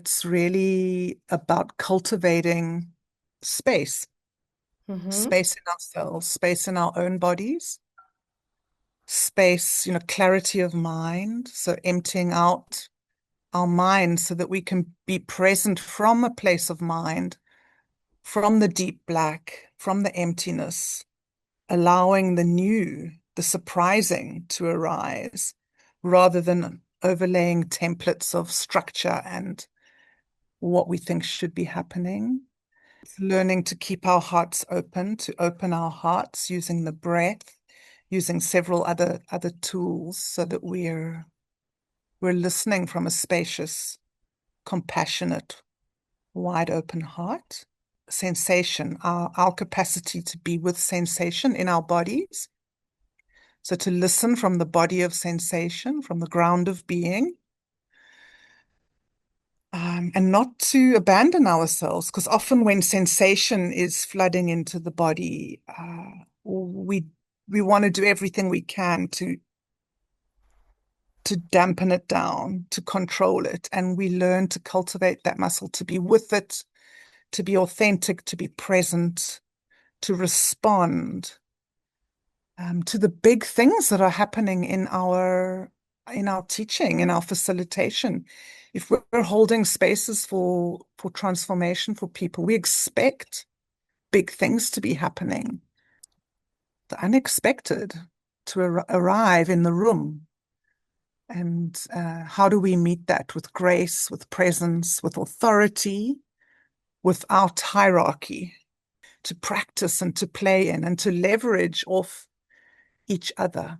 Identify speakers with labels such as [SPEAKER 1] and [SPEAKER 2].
[SPEAKER 1] it's really about cultivating space,
[SPEAKER 2] Mm-hmm.
[SPEAKER 1] space in ourselves, space in our own bodies, space, clarity of mind. So emptying out our mind so that we can be present from a place of mind, from the deep black, from the emptiness, allowing the new, the surprising to arise rather than overlaying templates of structure and what we think should be happening. It's learning to keep our hearts open, to open our hearts using the breath, using several other tools so that we're listening from a spacious, compassionate, wide open heart. Sensation, our capacity to be with sensation in our bodies. So to listen from the body of sensation, from the ground of being, and not to abandon ourselves, because often when sensation is flooding into the body, we we want to do everything we can to dampen it down, to control it, and we learn to cultivate that muscle, to be with it, to be authentic, to be present, to respond to the big things that are happening in our teaching, in our facilitation. If we're holding spaces for transformation for people, we expect big things to be happening, the unexpected to arrive in the room. And how do we meet that with grace, with presence, with authority, without hierarchy, to practice and to play in and to leverage off each other?